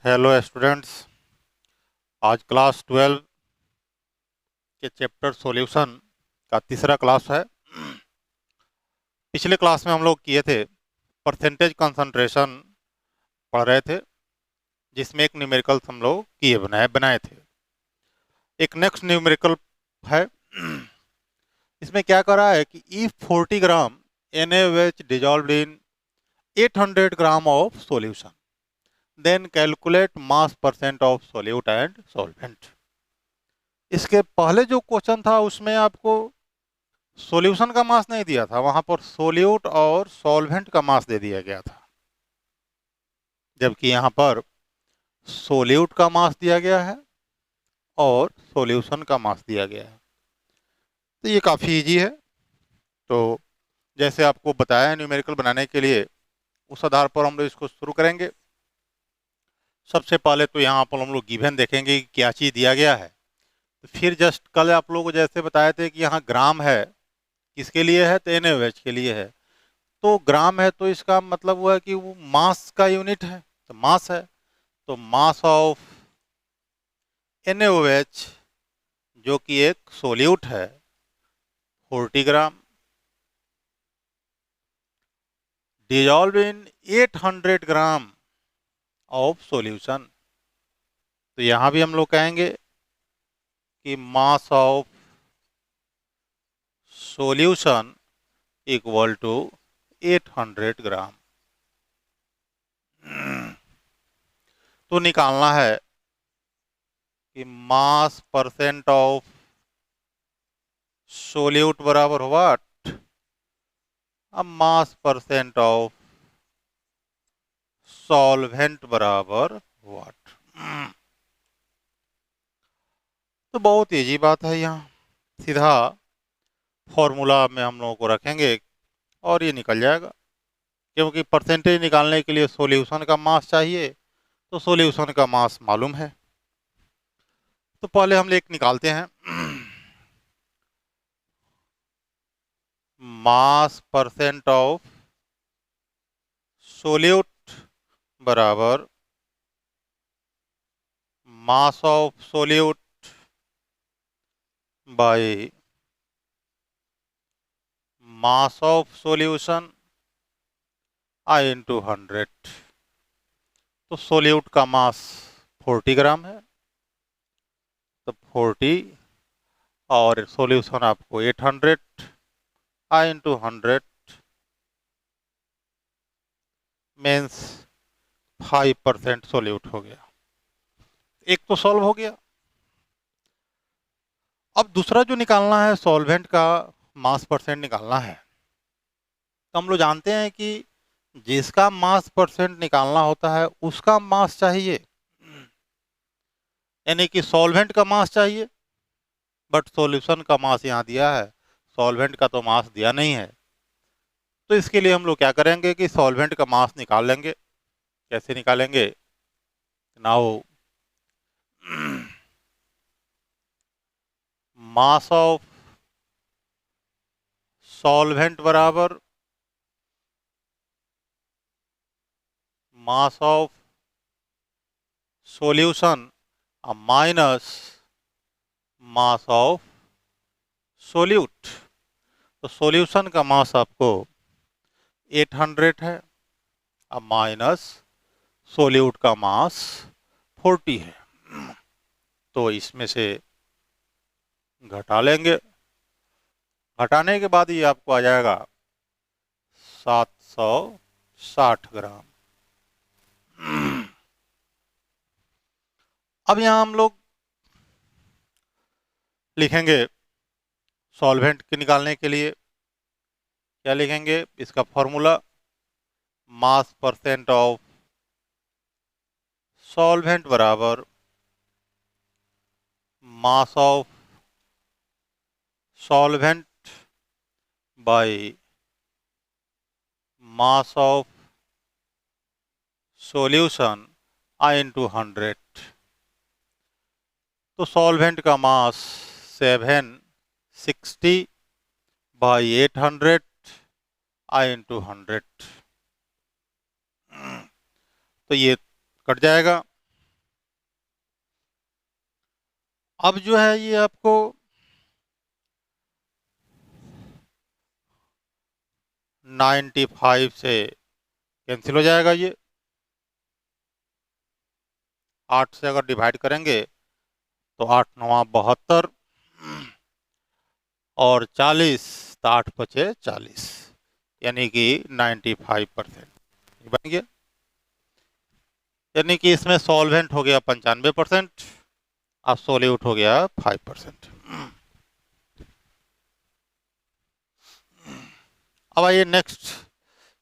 Hello students. आज class 12 के chapter solution का तीसरा क्लास है। पिछले क्लास में हम लोग किए थे परसेंटेज कंसंट्रेशन पढ़ रहे थे, जिसमें एक न्यूमेरिकल हम लोग बनाए थे। एक नेक्स्ट न्यूमेरिकल है। इसमें क्या करा है कि if 40 gram NaOH dissolved in 800 gram of solution, then calculate mass percent of solute and solvent. इसके पहले जो क्वेश्चन था उसमें आपको सॉल्यूशन का मास नहीं दिया था, वहां पर सोल्यूट और सॉल्वेंट का मास दे दिया गया था, जबकि यहाँ पर सोल्यूट का मास दिया गया है और सॉल्यूशन का मास दिया गया है। तो ये काफ़ी इजी है। तो जैसे आपको बताया है न्यूमेरिकल बनाने के लिए, उस आधार पर हम लोग इसको शुरू करेंगे। सबसे पहले तो यहाँ पर हम लोग गिवन देखेंगे कि क्या चीज़ दिया गया है। तो फिर जस्ट कल आप लोगों को जैसे बताए थे कि यहाँ ग्राम है, किसके लिए है? तो NaOH के लिए है। तो ग्राम है तो इसका मतलब हुआ कि वो मास का यूनिट है, तो मास है। तो मास ऑफ NaOH जो कि एक सोल्यूट है 40 gram, dissolve in 800 gram of solution. तो यहां भी हम लोग कहेंगे कि mass of solution equal to 800 gram. तो निकालना है कि मास परसेंट ऑफ सोल्यूट बराबर व्हाट? अब मास परसेंट ऑफ सॉल्वेंट बराबर व्हाट? तो बहुत इजी बात है, यहाँ सीधा फॉर्मूला में हम लोगों को रखेंगे और ये निकल जाएगा। क्योंकि परसेंटेज निकालने के लिए सॉल्यूशन का मास चाहिए, तो सॉल्यूशन का मास मालूम है। तो पहले हम एक निकालते हैं। मास परसेंट ऑफ सोल्यूट बराबर mass of solute bye mass of solution I into 100। तो सोल्यूट का मास 40 ग्राम है, तो 40 और सॉल्यूशन आपको 800 आई इंटू 100 मीन्स 5% सोल्यूट हो गया। एक तो सॉल्व हो गया। अब दूसरा जो निकालना है, सॉल्वेंट का मास परसेंट निकालना है। तो हम लोग जानते हैं कि जिसका मास परसेंट निकालना होता है उसका मास चाहिए, यानी कि सॉल्वेंट का मास चाहिए। बट सॉल्यूशन का मास यहाँ दिया है, सॉल्वेंट का तो मास दिया नहीं है। तो इसके लिए हम लोग क्या करेंगे कि सॉल्वेंट का मास निकाल लेंगे। कैसे निकालेंगे? नाउ मास ऑफ सॉल्वेंट बराबर mass of solution minus mass of solute. तो सॉल्यूशन का मास आपको 800 है, अब माइनस सोल्यूट का मास 40 है। तो इसमें से घटा लेंगे। घटाने के बाद ये आपको आ जाएगा 760 ग्राम। अब यहाँ हम लोग लिखेंगे सॉल्वेंट के निकालने के लिए। क्या लिखेंगे? इसका formula mass percent of solvent बराबर mass of solvent by mass of solution I into 100। तो सॉल्वेंट का मास 760 बाई 800 आई इंटू 100। तो ये कट जाएगा। अब जो है ये आपको 95 से कैंसिल हो जाएगा। ये 8 से अगर डिवाइड करेंगे तो 8 9 72 और 40, तो 8 बचे 40, यानी कि 95% बन गया। यानी कि इसमें सॉल्वेंट हो गया 95%, अब सोल्यूट हो गया 5%। अब आइए नेक्स्ट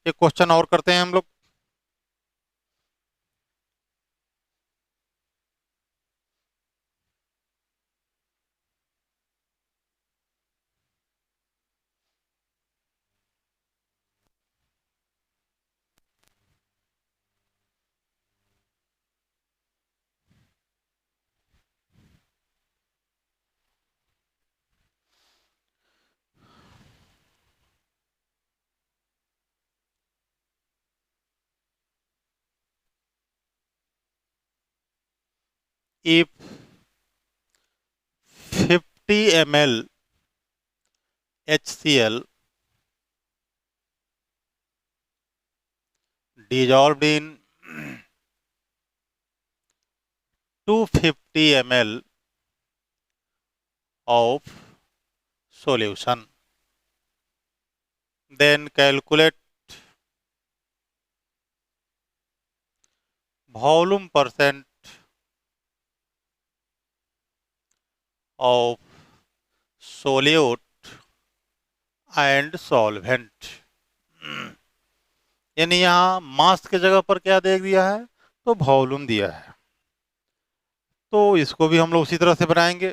एक क्वेश्चन और करते हैं हम लोग। If 50 ml HCl dissolved in 250 ml of solution, then calculate volume percent of solute and solvent। यानी यहाँ मास की जगह पर क्या दे दिया है, तो वॉल्यूम दिया है। तो इसको भी हम लोग उसी तरह से बनाएंगे।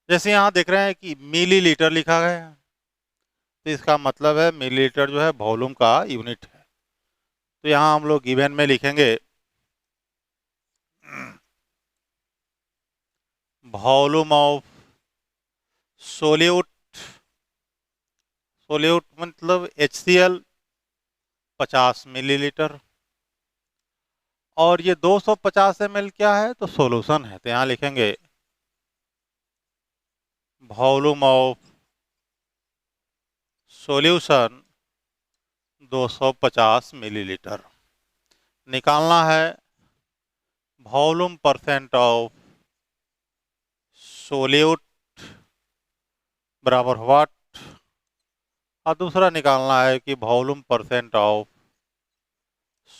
जैसे यहाँ देख रहे हैं कि मिलीलीटर लिखा गया है, तो इसका मतलब है मिलीलीटर जो है वॉल्यूम का यूनिट है। तो यहाँ हम लोग गिवन में लिखेंगे वॉल्यूम ऑफ सोल्यूट, सोल्यूट मतलब HCl 50 मिलीलीटर, और ये 250 ml क्या है, तो सोल्यूशन है। तो यहाँ लिखेंगे वॉल्यूम ऑफ सॉल्यूशन 250 मिलीलीटर। निकालना है वॉल्यूम परसेंट ऑफ सोल्यूट बराबर व्हाट, और दूसरा निकालना है कि वॉल्यूम परसेंट ऑफ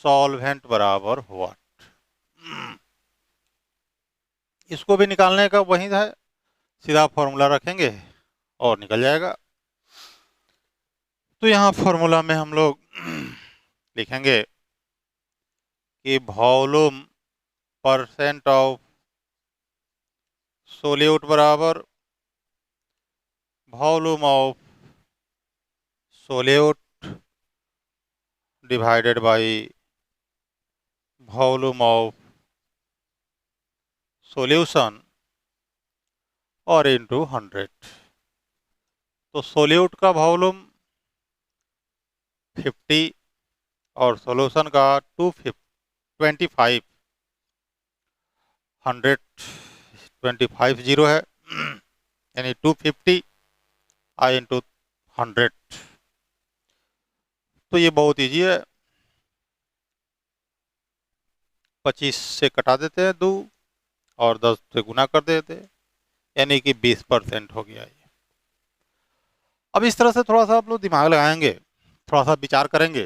सॉल्वेंट बराबर व्हाट। इसको भी निकालने का वही है, सीधा फॉर्मूला रखेंगे और निकल जाएगा। तो यहाँ फॉर्मूला में हम लोग लिखेंगे कि वॉल्यूम परसेंट ऑफ सोल्यूट बराबर volume of solute divided by volume of solution और इनटू 100। तो सोल्यूट का वॉल्यूम 50 और सॉल्यूशन का 225, 125 जीरो है, यानी 250 आई इंटू 100। तो ये बहुत ईजी है, 25 से कटा देते हैं 2 और 10 से गुना कर देते हैं, यानी कि 20% हो गया ये। अब इस तरह से थोड़ा सा आप लोग दिमाग लगाएंगे, थोड़ा सा विचार करेंगे,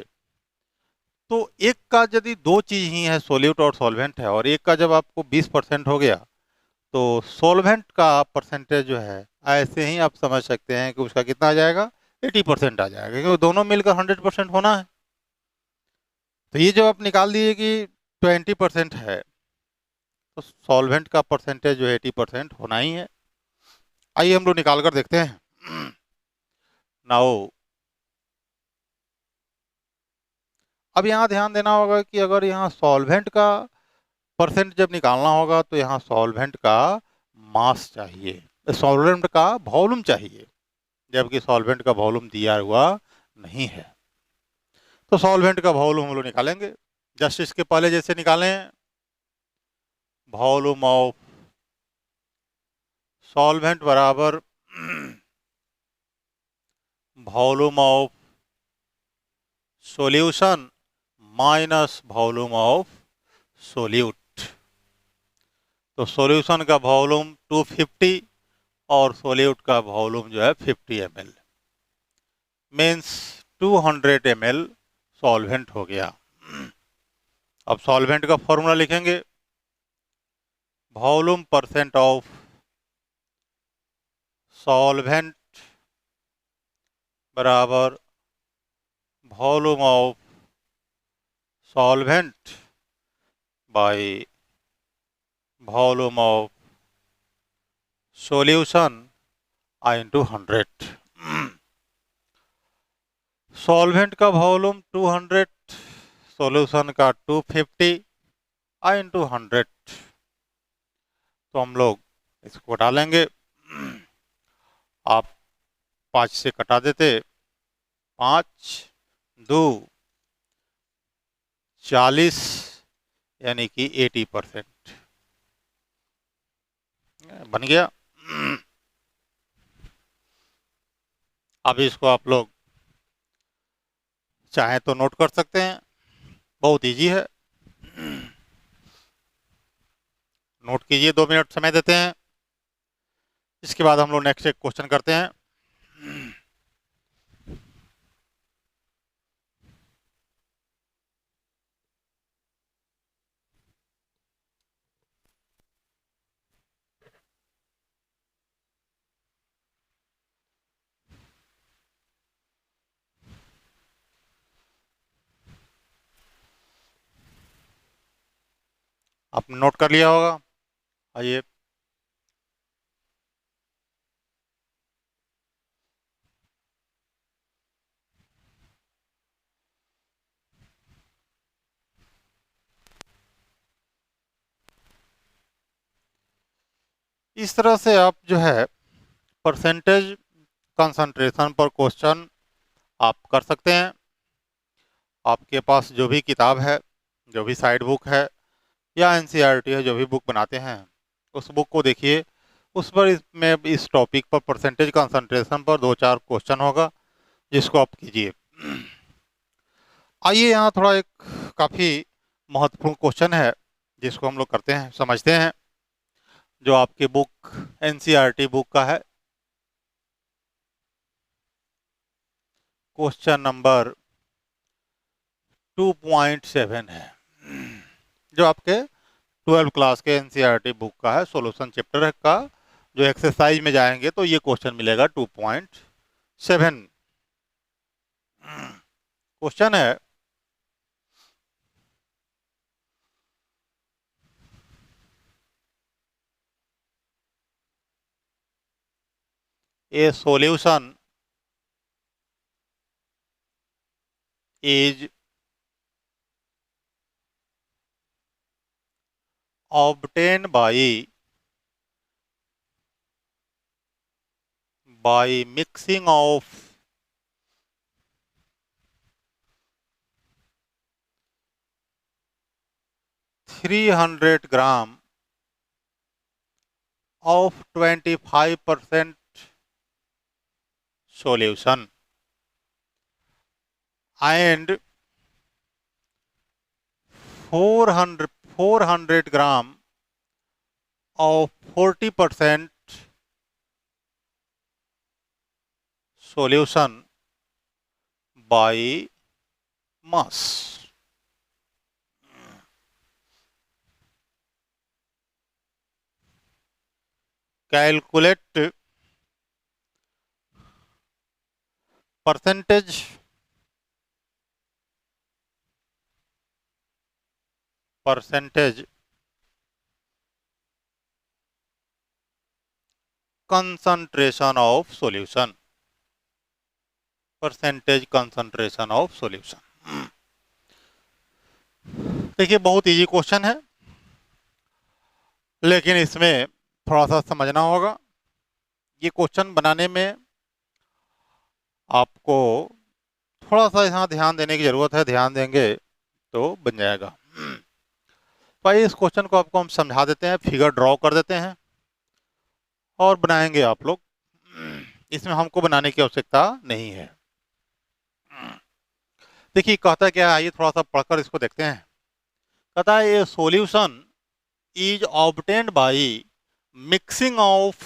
तो एक का यदि दो चीज ही है, सोल्यूट और सॉल्वेंट है, और एक का जब आपको 20% हो गया, तो सॉल्वेंट का परसेंटेज जो है ऐसे ही आप समझ सकते हैं कि उसका कितना आ जाएगा, 80% आ जाएगा, क्योंकि दोनों मिलकर 100% होना है। तो ये जब आप निकाल दिए कि 20% है, तो सॉल्वेंट का परसेंटेज जो है 80% होना ही है। आइए हम लोग निकाल कर देखते हैं। नाउ अब यहाँ ध्यान देना होगा कि अगर यहाँ सॉल्वेंट का परसेंट जब निकालना होगा, तो यहाँ सॉल्वेंट का मास चाहिए, सॉल्वेंट का वॉल्यूम चाहिए, जबकि सॉल्वेंट का वॉल्यूम दिया हुआ नहीं है। तो सॉल्वेंट का वॉल्यूम हम लोग निकालेंगे, जस्ट इसके पहले जैसे निकालें, वॉल्यूम ऑफ सॉल्वेंट बराबर volume of solution minus volume of solute. तो सॉल्यूशन का वॉल्यूम 250 और सोल्यूट का वॉल्यूम जो है 50 ml, मीन्स 200 ml सॉल्वेंट हो गया। अब सॉल्वेंट का फॉर्मूला लिखेंगे, वॉल्यूम परसेंट ऑफ सॉल्वेंट बराबर volume of solvent by volume of solution into 100। Solvent का वॉल्यूम 200, सॉल्यूशन का 250 इंटू 100। तो हम लोग इसको डालेंगे, आप 5 से कटा देते, 5 2 40 यानी कि 80% बन गया। अब इसको आप लोग चाहें तो नोट कर सकते हैं, बहुत इजी है। नोट कीजिए, 2 मिनट समय देते हैं। इसके बाद हम लोग नेक्स्ट एक क्वेश्चन करते हैं। आपने नोट कर लिया होगा, आइए। इस तरह से आप जो है परसेंटेज कंसंट्रेशन पर क्वेश्चन आप कर सकते हैं। आपके पास जो भी किताब है, जो भी साइड बुक है या एनसीईआरटी है, जो भी बुक बनाते हैं उस बुक को देखिए। उस पर इसमें इस टॉपिक पर परसेंटेज कंसंट्रेशन पर 2-4 क्वेश्चन होगा, जिसको आप कीजिए। आइए, यहाँ थोड़ा एक काफ़ी महत्वपूर्ण क्वेश्चन है जिसको हम लोग करते हैं, समझते हैं, जो आपकी बुक एनसीईआरटी बुक का है। क्वेश्चन नंबर 2.7 है, जो आपके 12 क्लास के एनसीईआरटी बुक का है, सॉल्यूशन चैप्टर का। जो एक्सरसाइज में जाएंगे तो ये क्वेश्चन मिलेगा 2.7। क्वेश्चन है, ए solution is obtained by mixing of 300 gram of 25% solution and 400 gram of 40% solution by mass. Calculate percentage concentration of solution, percentage concentration of solution. देखिए, बहुत इजी क्वेश्चन है, लेकिन इसमें थोड़ा सा समझना होगा। ये क्वेश्चन बनाने में आपको थोड़ा सा यहाँ ध्यान देने की जरूरत है, ध्यान देंगे तो बन जाएगा। तो आइए, इस क्वेश्चन को आपको हम समझा देते हैं, फिगर ड्रॉ कर देते हैं। और बनाएंगे आप लोग, इसमें हमको बनाने की आवश्यकता नहीं है। देखिए कहता क्या है, आइए थोड़ा सा पढ़कर इसको देखते हैं। कहता है ये solution is obtained by mixing of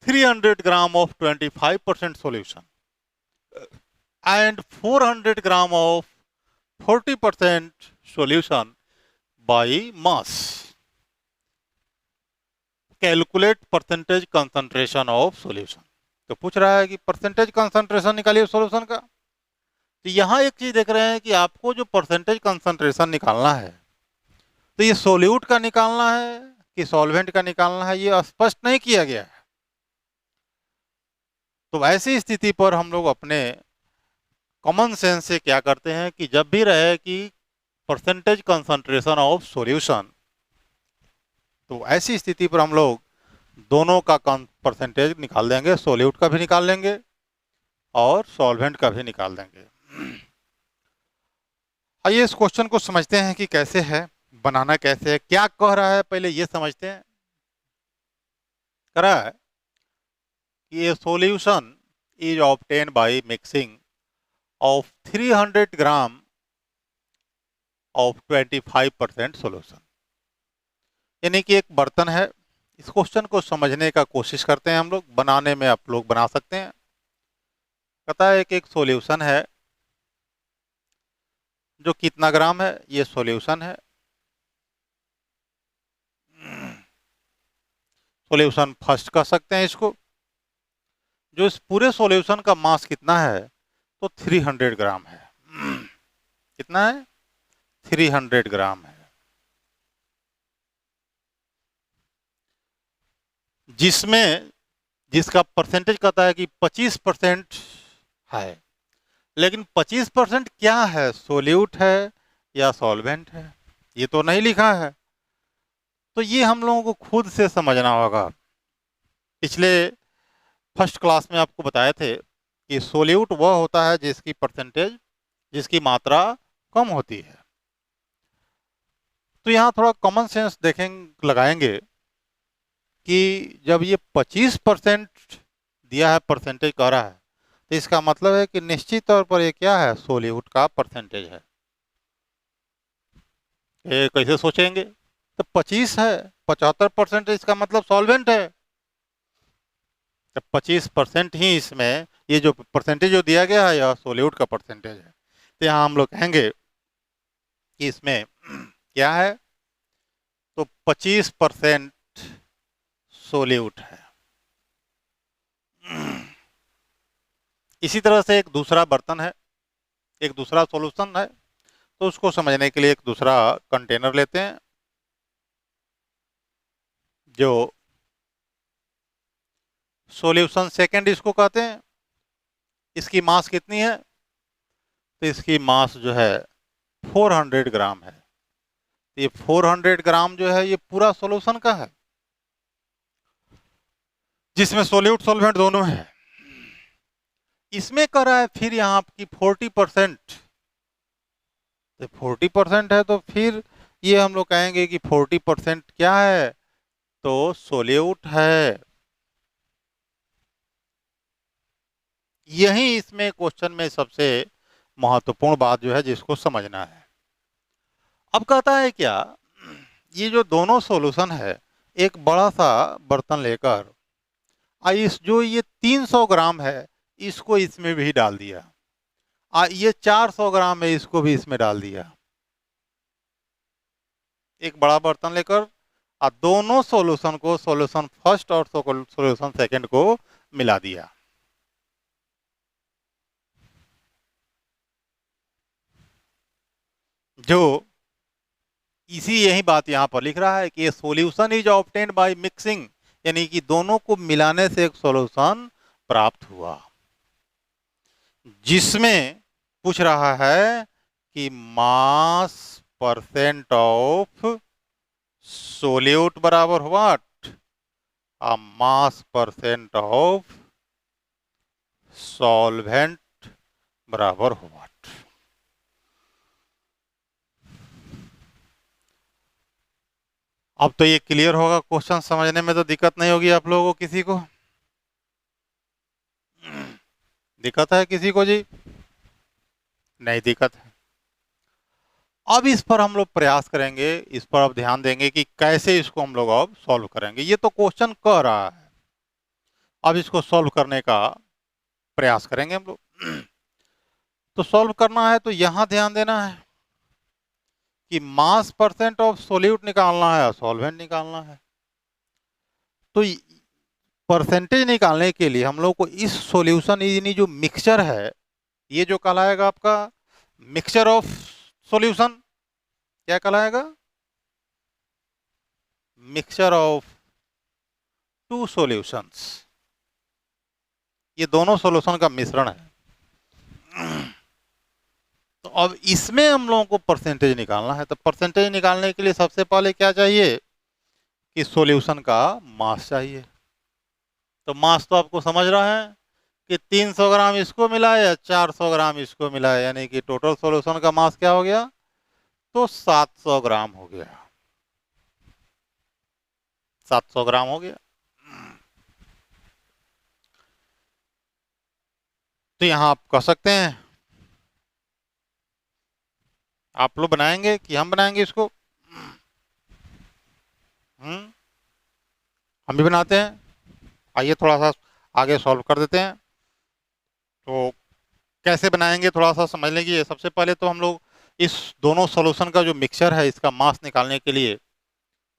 300 gram of 25% solution and 400 gram of 40% solution by mass. Calculate percentage concentration of solution. तो पूछ रहा है कि परसेंटेज कंसंट्रेशन निकालिए सॉल्यूशन का। तो यहाँ एक चीज देख रहे हैं कि आपको जो परसेंटेज कंसंट्रेशन निकालना है, तो ये सोल्यूट का निकालना है कि सॉल्वेंट का निकालना है, ये स्पष्ट नहीं किया गया है। तो ऐसी स्थिति पर हम लोग अपने कॉमन सेंस से क्या करते हैं कि जब भी रहे कि परसेंटेज कंसंट्रेशन ऑफ सॉल्यूशन, तो ऐसी स्थिति पर हम लोग दोनों का परसेंटेज निकाल देंगे, सोल्यूट का भी निकाल लेंगे और सॉल्वेंट का भी निकाल देंगे। आइए इस क्वेश्चन को समझते हैं कि कैसे है, बनाना कैसे है, क्या कह रहा है, पहले ये समझते हैं। कह रहा है कि ये solution is obtain by mixing of 300 gram of 25% solution. यानी कि एक बर्तन है, इस क्वेश्चन को समझने का कोशिश करते हैं हम लोग, बनाने में आप लोग बना सकते हैं। कहता है कि एक सॉल्यूशन है जो कितना ग्राम है, ये सॉल्यूशन है, सॉल्यूशन फर्स्ट कह सकते हैं इसको। जो इस पूरे सॉल्यूशन का मास कितना है, तो 300 ग्राम है। कितना है, 300 ग्राम है, जिसमें जिसका परसेंटेज कहता है कि 25% है। लेकिन 25% क्या है, सोल्यूट है या सॉल्वेंट है, ये तो नहीं लिखा है। तो ये हम लोगों को खुद से समझना होगा। पिछले फर्स्ट क्लास में आपको बताए थे कि सोल्यूट वह होता है जिसकी परसेंटेज, जिसकी मात्रा कम होती है। तो यहाँ थोड़ा कॉमन सेंस देखेंगे, लगाएंगे कि जब ये 25% दिया है, परसेंटेज कह रहा है, तो इसका मतलब है कि निश्चित तौर पर ये क्या है, सोल्यूट का परसेंटेज है। ये कैसे सोचेंगे, तो 25 है, 75% इसका मतलब सॉल्वेंट है। तो 25% ही इसमें, ये जो परसेंटेज जो दिया गया है यह सोल्यूट का परसेंटेज है। तो यहाँ हम लोग कहेंगे कि इसमें क्या है, तो 25% सोल्यूट है। इसी तरह से एक दूसरा बर्तन है, एक दूसरा सॉल्यूशन है, तो उसको समझने के लिए एक दूसरा कंटेनर लेते हैं जो सॉल्यूशन सेकंड इसको कहते हैं। इसकी मास कितनी है, तो इसकी मास जो है 400 ग्राम है। ये 400 ग्राम जो है ये पूरा सॉल्यूशन का है, जिसमें सोल्यूट सॉल्वेंट दोनों है। इसमें कह रहा है फिर यहाँ की 40%, तो 40% है, तो फिर ये हम लोग कहेंगे कि 40% क्या है, तो सोल्यूट है। यही इसमें क्वेश्चन में सबसे महत्वपूर्ण बात जो है जिसको समझना है। अब कहता है क्या, ये जो दोनों सॉल्यूशन है, एक बड़ा सा बर्तन लेकर इस जो ये 300 ग्राम है इसको इसमें भी डाल दिया, ये 400 ग्राम है इसको भी इसमें डाल दिया। एक बड़ा बर्तन लेकर दोनों सॉल्यूशन को, सॉल्यूशन फर्स्ट और सॉल्यूशन सेकंड को मिला दिया। जो इसी यही बात यहाँ पर लिख रहा है कि ये solution is obtained by mixing, यानी कि दोनों को मिलाने से एक सॉल्यूशन प्राप्त हुआ, जिसमें पूछ रहा है कि मास परसेंट ऑफ सोल्यूट बराबर what, mass percent of solvent बराबर व्हाट। अब तो ये क्लियर होगा, क्वेश्चन समझने में तो दिक्कत नहीं होगी आप लोगों को किसी को। दिक्कत है किसी को जी? नहीं दिक्कत है। अब इस पर हम लोग प्रयास करेंगे, इस पर अब ध्यान देंगे कि कैसे इसको हम लोग अब सॉल्व करेंगे। ये तो क्वेश्चन कह रहा है, अब इसको सॉल्व करने का प्रयास करेंगे हम लोग। तो सॉल्व करना है तो यहां ध्यान देना है कि मास परसेंट ऑफ सोल्यूट निकालना है, सॉल्वेंट निकालना है। तो परसेंटेज निकालने के लिए हम लोग को इस सॉल्यूशन, यानी जो मिक्सचर है, ये जो कहलाएगा आपका मिक्सचर ऑफ सॉल्यूशन। क्या कहलाएगा? Mixture of two solutions. ये दोनों सॉल्यूशन का मिश्रण है। तो अब इसमें हम लोगों को परसेंटेज निकालना है। तो परसेंटेज निकालने के लिए सबसे पहले क्या चाहिए कि सॉल्यूशन का मास चाहिए। तो मास तो आपको समझ रहा है कि 300 ग्राम इसको मिला है या 400 ग्राम इसको मिला है, यानी कि टोटल सॉल्यूशन का मास क्या हो गया? तो 700 ग्राम हो गया। 700 ग्राम हो गया। तो यहां आप कह सकते हैं, आप लोग बनाएंगे कि हम बनाएंगे इसको? हम भी बनाते हैं। आइए थोड़ा सा आगे सॉल्व कर देते हैं। तो कैसे बनाएंगे थोड़ा सा समझ लेंगे। सबसे पहले तो हम लोग इस दोनों सॉल्यूशन का जो मिक्सचर है, इसका मास निकालने के लिए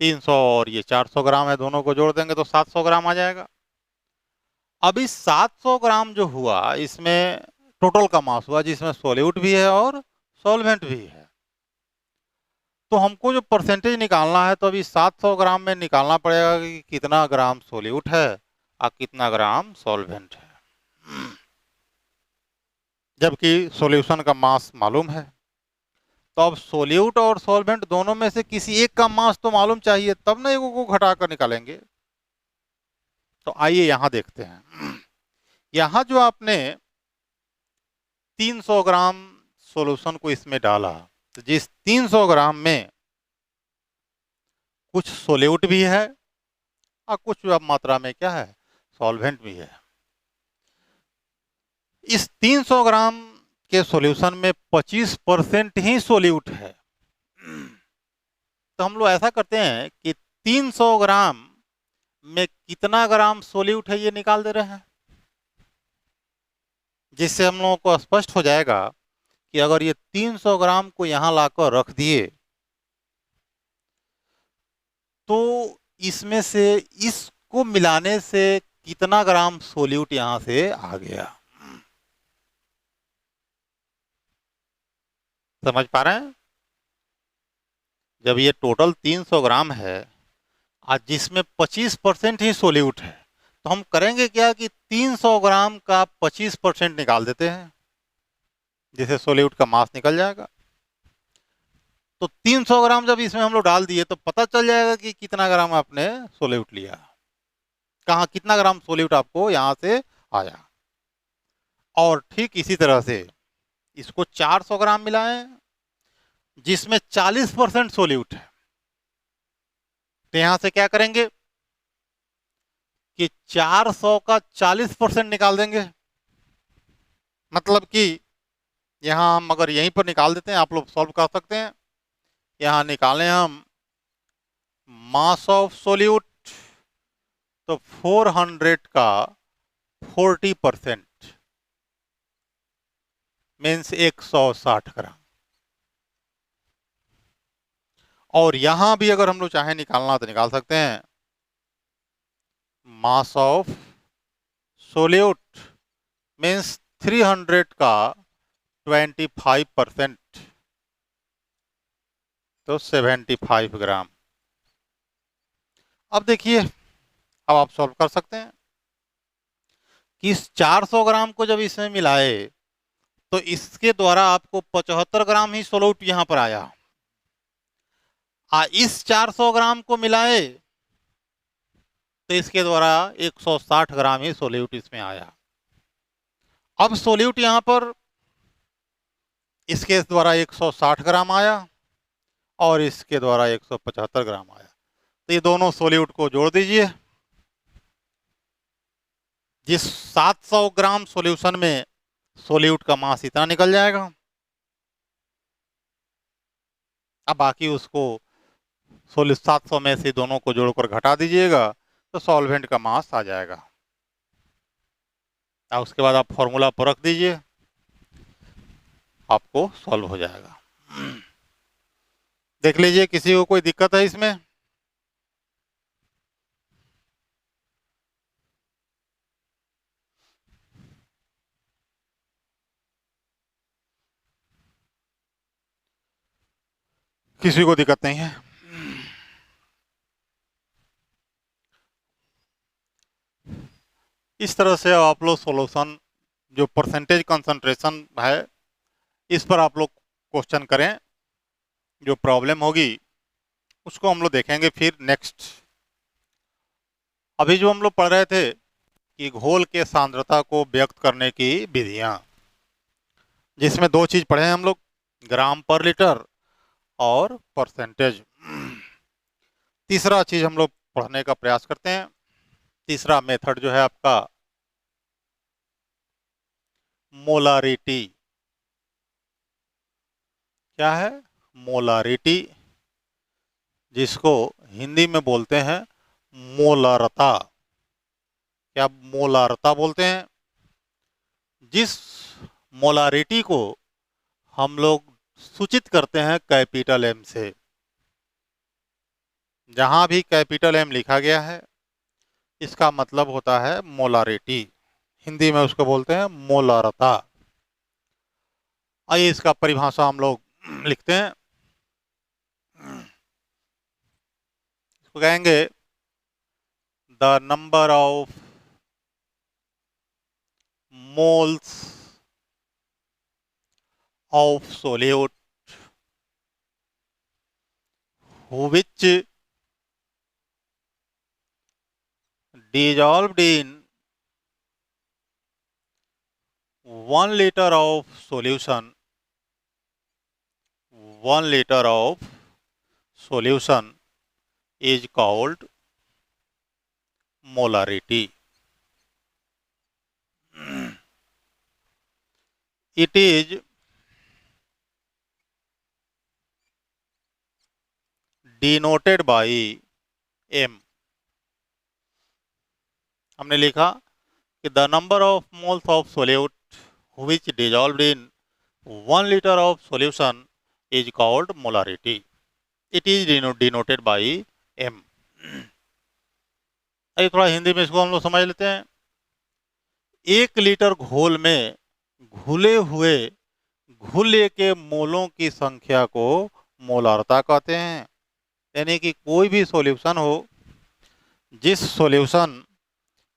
300 और ये 400 ग्राम है, दोनों को जोड़ देंगे तो 700 ग्राम आ जाएगा। अब इस 700 ग्राम जो हुआ, इसमें टोटल का मास हुआ जिसमें सोल्यूट भी है और सॉल्वेंट भी है। तो हमको जो परसेंटेज निकालना है, तो अभी 700 ग्राम में निकालना पड़ेगा कि कितना ग्राम सोल्यूट है और कितना ग्राम सॉल्वेंट है। जबकि सॉल्यूशन का मास मालूम है। तो अब सोल्यूट और सॉल्वेंट दोनों में से किसी एक का मास तो मालूम चाहिए, तब ना एक को घटा कर निकालेंगे। तो आइए यहां देखते हैं। यहां जो आपने 300 ग्राम सॉल्यूशन को इसमें डाला, तो जिस 300 ग्राम में कुछ सोल्यूट भी है और कुछ मात्रा में क्या है, सॉल्वेंट भी है। इस 300 ग्राम के सॉल्यूशन में 25% ही सोल्यूट है। तो हम लोग ऐसा करते हैं कि 300 ग्राम में कितना ग्राम सोल्यूट है ये निकाल दे रहे हैं, जिससे हम लोगों को स्पष्ट हो जाएगा कि अगर ये 300 ग्राम को यहां लाकर रख दिए तो इसमें से इसको मिलाने से कितना ग्राम सोल्यूट यहां से आ गया। समझ पा रहे हैं? जब ये टोटल 300 ग्राम है और जिसमें 25% ही सोल्यूट है, तो हम करेंगे क्या कि 300 ग्राम का 25% निकाल देते हैं, जिससे सोल्यूट का मास निकल जाएगा। तो 300 ग्राम जब इसमें हम लोग डाल दिए तो पता चल जाएगा कि कितना ग्राम आपने सोल्यूट लिया, कहाँ कितना ग्राम सोल्यूट आपको यहां से आया। और ठीक इसी तरह से इसको 400 ग्राम मिलाएं जिसमें 40% सोल्यूट है। तो यहां से क्या करेंगे कि 400 का 40% निकाल देंगे। मतलब कि यहां हम अगर यहीं पर निकाल देते हैं, आप लोग सॉल्व कर सकते हैं। यहां निकालें हम मास ऑफ सोल्यूट, तो 400 का 40% मीन्स 160 ग्राम। और यहां भी अगर हम लोग चाहे निकालना तो निकाल सकते हैं। मास ऑफ सोल्यूट मीन्स 300 का 25%, तो 75 ग्राम। अब देखिए, अब आप सॉल्व कर सकते हैं कि इस 400 ग्राम को जब इसमें मिलाए तो इसके द्वारा आपको 75 ग्राम ही सोल्यूट यहां पर आया। इस 400 ग्राम को मिलाए तो इसके द्वारा 160 ग्राम ही सोल्यूट इसमें आया। अब सोल्यूट यहां पर इसके द्वारा 160 ग्राम आया और इसके द्वारा 175 ग्राम आया। तो ये दोनों सोल्यूट को जोड़ दीजिए। जिस 700 ग्राम सॉल्यूशन में सोल्यूट का मास इतना निकल जाएगा। अब बाकी उसको 700 में से दोनों को जोड़कर घटा दीजिएगा तो सॉल्वेंट का मास आ जाएगा। और उसके बाद आप फॉर्मूला पर रख दीजिए, आपको सॉल्व हो जाएगा। देख लीजिए किसी को कोई दिक्कत है इसमें? किसी को दिक्कत नहीं है? इस तरह से आप लोग सॉल्यूशन जो परसेंटेज कंसंट्रेशन है इस पर आप लोग क्वेश्चन करें। जो प्रॉब्लम होगी उसको हम लोग देखेंगे फिर नेक्स्ट। अभी जो हम लोग पढ़ रहे थे कि घोल के सांद्रता को व्यक्त करने की विधियां, जिसमें दो चीज पढ़े हैं हम लोग, ग्राम पर लीटर और परसेंटेज। तीसरा चीज हम लोग पढ़ने का प्रयास करते हैं। तीसरा मेथड जो है आपका मोलारिटी। क्या है? मोलारिटी, जिसको हिंदी में बोलते हैं मोलारता। क्या मोलारता बोलते हैं? जिस मोलारिटी को हम लोग सूचित करते हैं कैपिटल एम से। जहां भी कैपिटल एम लिखा गया है इसका मतलब होता है मोलारिटी। हिंदी में उसको बोलते हैं मोलारता। आइए इसका परिभाषा हम लोग लिखते हैं। इसको कहेंगे the number of moles of solute which dissolved in 1 liter of solution, 1 liter of solution is called molarity. It is denoted by m. हमने लिखा कि the number of moles of solute which dissolved in 1 liter of solution is called molarity. It is denoted by m. अभी थोड़ा हिंदी में इसको हम लोग समझ लेते हैं। 1 लीटर घोल में घुले हुए घुले के मोलों की संख्या को मोलारता कहते हैं। यानी कि कोई भी सॉल्यूशन हो, जिस सॉल्यूशन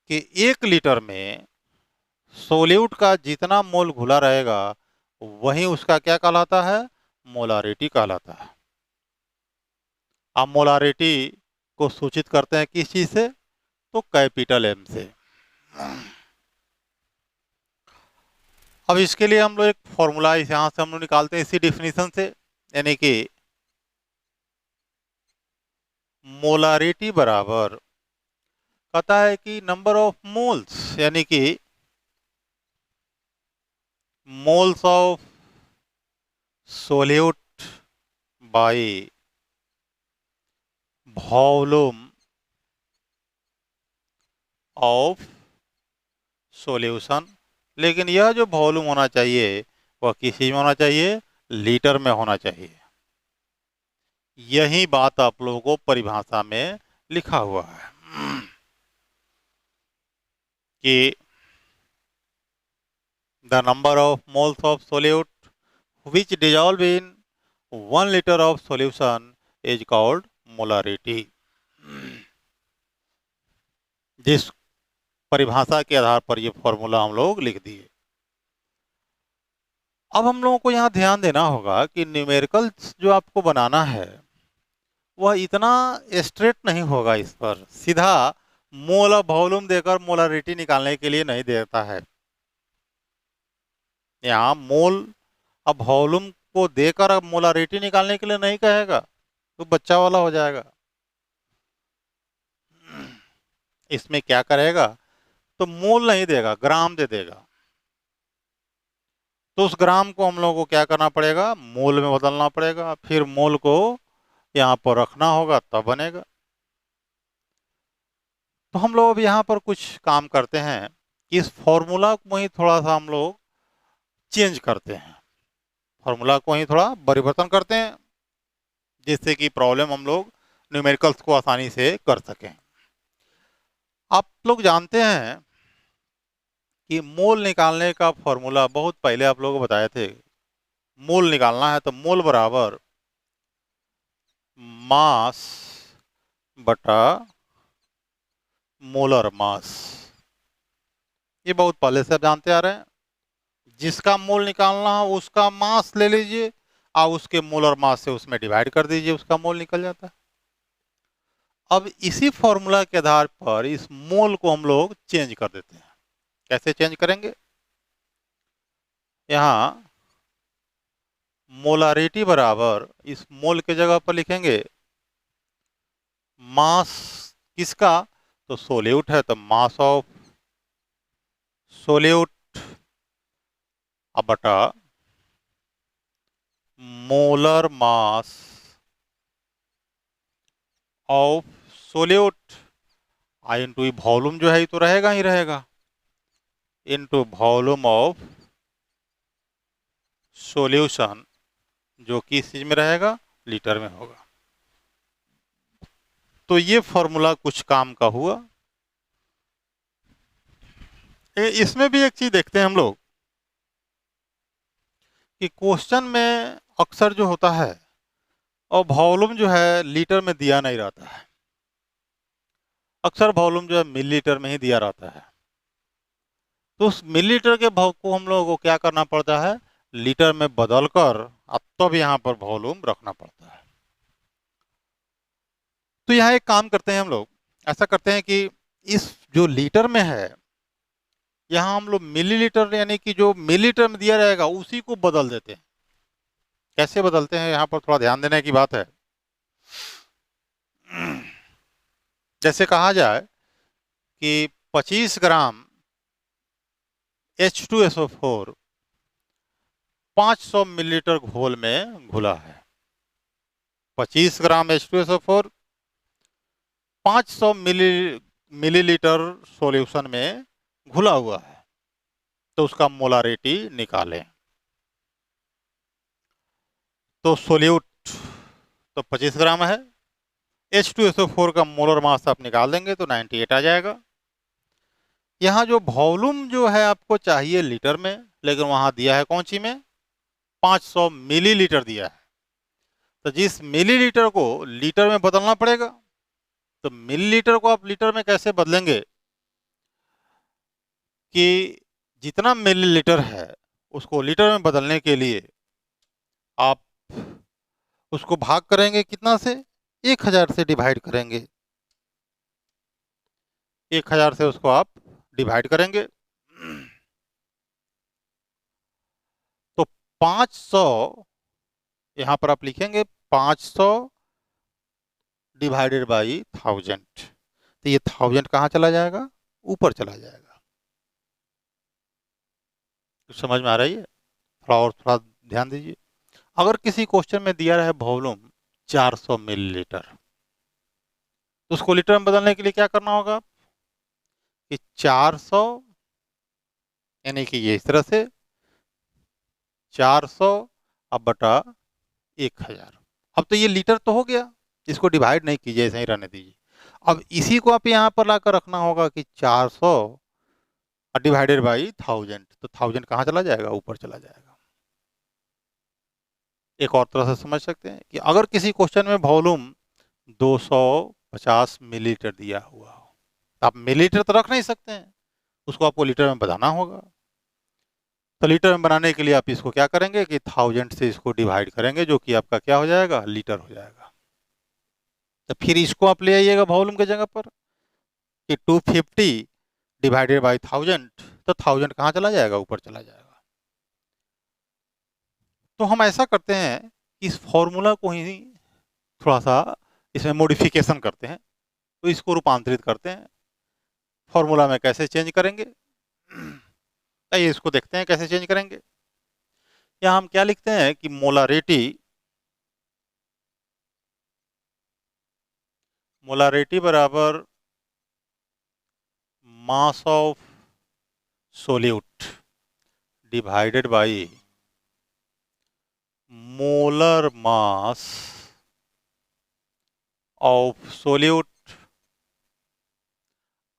के 1 लीटर में सोल्यूट का जितना मोल घुला रहेगा वही उसका क्या कहलाता है? मोलारिटी कहलाता है। अब मोलारिटी को सूचित करते हैं किस चीज से? तो कैपिटल एम से। अब इसके लिए हम लोग एक फॉर्मूला यहां से हम लोग निकालते हैं इसी डिफिनीशन से। यानी कि मोलारिटी बराबर कहता है कि नंबर ऑफ मोल्स, यानी कि moles of solute by volume of solution. लेकिन यह जो वॉल्यूम होना चाहिए वह किस चीज में होना चाहिए? लीटर में होना चाहिए। यही बात आप लोगों को परिभाषा में लिखा हुआ है कि the number of moles of solute which dissolve in 1 liter of solution is called molarity। जिस परिभाषा के आधार पर ये फॉर्मूला हम लोग लिख दिए। अब हम लोगों को यहाँ ध्यान देना होगा कि न्यूमेरिकल्स जो आपको बनाना है वह इतना स्ट्रेट नहीं होगा। इस पर सीधा मोल और वॉल्यूम देकर मोलारिटी निकालने के लिए नहीं देता है। यहाँ मोल अब वॉल्यूम को देकर अब मोलारिटी निकालने के लिए नहीं कहेगा, तो बच्चा वाला हो जाएगा। इसमें क्या करेगा, तो मोल नहीं देगा, ग्राम दे देगा। तो उस ग्राम को हम लोगों को क्या करना पड़ेगा, मोल में बदलना पड़ेगा, फिर मोल को यहाँ पर रखना होगा तब बनेगा। तो हम लोग अब यहाँ पर कुछ काम करते हैं कि इस फॉर्मूला को ही थोड़ा सा हम लोग चेंज करते हैं, फॉर्मूला को ही थोड़ा परिवर्तन करते हैं, जिससे कि प्रॉब्लम हम लोग न्यूमेरिकल्स को आसानी से कर सकें। आप लोग जानते हैं कि मोल निकालने का फॉर्मूला बहुत पहले आप लोगों को बताए थे। मोल निकालना है तो मोल बराबर मास बटा मोलर मास। ये बहुत पहले से आप जानते आ रहे हैं। जिसका मोल निकालना हो उसका मास ले लीजिए और उसके मोलर मास से उसमें डिवाइड कर दीजिए, उसका मोल निकल जाता है। अब इसी फॉर्मूला के आधार पर इस मोल को हम लोग चेंज कर देते हैं। कैसे चेंज करेंगे, यहाँ मोलारिटी बराबर इस मोल के जगह पर लिखेंगे मास किसका, तो सोल्यूट है तो मास ऑफ सोल्यूट अब बटा molar mass of solute, I into volume जो है ये तो रहेगा ही रहेगा, इंटू वॉल्यूम ऑफ सॉल्यूशन जो कि इस चीज में रहेगा, लीटर में होगा। तो ये फॉर्मूला कुछ काम का हुआ। इसमें भी एक चीज देखते हैं हम लोग कि क्वेश्चन में अक्सर जो होता है और वॉल्यूम जो है लीटर में दिया नहीं रहता है, अक्सर वॉल्यूम जो है मिलीलीटर में ही दिया रहता है। तो उस मिलीलीटर के भाव को हम लोगों को क्या करना पड़ता है, लीटर में बदलकर अब तब यहाँ पर वॉल्यूम रखना पड़ता है। तो यहाँ एक काम करते हैं हम लोग, ऐसा करते हैं कि इस जो लीटर में है यहाँ हम लोग मिलीलीटर यानी कि जो मिलीलीटर में दिया रहेगा उसी को बदल देते हैं। कैसे बदलते हैं यहाँ पर थोड़ा ध्यान देने की बात है। जैसे कहा जाए कि 25 ग्राम H2SO4 500 मिलीलीटर घोल में घुला है। 25 ग्राम H2SO4 500 मिलीलीटर सॉल्यूशन में घुला हुआ है, तो उसका मोलारिटी निकालें। तो सोल्यूट तो 25 ग्राम है, H2SO4 का मोलर मास आप निकाल देंगे तो 98 आ जाएगा। यहाँ जो वॉल्यूम जो है आपको चाहिए लीटर में, लेकिन वहाँ दिया है कौन सी में, 500 मिलीलीटर दिया है। तो जिस मिलीलीटर को लीटर में बदलना पड़ेगा, तो मिलीलीटर को आप लीटर में कैसे बदलेंगे कि जितना मिलीलीटर है उसको लीटर में बदलने के लिए आप उसको भाग करेंगे कितना से, 1000 से डिवाइड करेंगे। 1000 से उसको आप डिवाइड करेंगे तो 500 यहाँ पर आप लिखेंगे 500 डिवाइडेड बाई 1000। तो ये 1000 कहाँ चला जाएगा, ऊपर चला जाएगा। कुछ समझ में आ रही है, थोड़ा और थोड़ा ध्यान दीजिए। अगर किसी क्वेश्चन में दिया रहे वॉल्यूम 400 मिलीलीटर, तो उसको लीटर में बदलने के लिए क्या करना होगा कि 400 यानी कि ये इस तरह से 400 अब बटा 1000। अब तो ये लीटर तो हो गया, इसको डिवाइड नहीं कीजिए, ऐसे ही रहने दीजिए। अब इसी को आप यहाँ पर लाकर रखना होगा कि 400 डिवाइडेड बाई 1000, तो 1000 कहाँ चला जाएगा, ऊपर चला जाएगा। एक और तरह से समझ सकते हैं कि अगर किसी क्वेश्चन में वॉल्यूम 250 मिलीलीटर दिया हुआ हो, तो आप मिलीलीटर तो रख नहीं सकते हैं, उसको आपको लीटर में बनाना होगा। तो लीटर में बनाने के लिए आप इसको क्या करेंगे कि 1000 से इसको डिवाइड करेंगे, जो कि आपका क्या हो जाएगा, लीटर हो जाएगा। तो फिर इसको आप ले आइएगा वॉल्यूम के जगह पर कि 250 डिवाइडेड बाई 1000, तो 1000 कहाँ चला जाएगा, ऊपर चला जाएगा। तो हम ऐसा करते हैं कि इस फॉर्मूला को ही थोड़ा सा इसमें मॉडिफिकेशन करते हैं, तो इसको रूपांतरित करते हैं। फॉर्मूला में कैसे चेंज करेंगे, आइए इसको देखते हैं कैसे चेंज करेंगे। यहाँ हम क्या लिखते हैं कि मोलारिटी बराबर mass of solute divided by molar mass of solute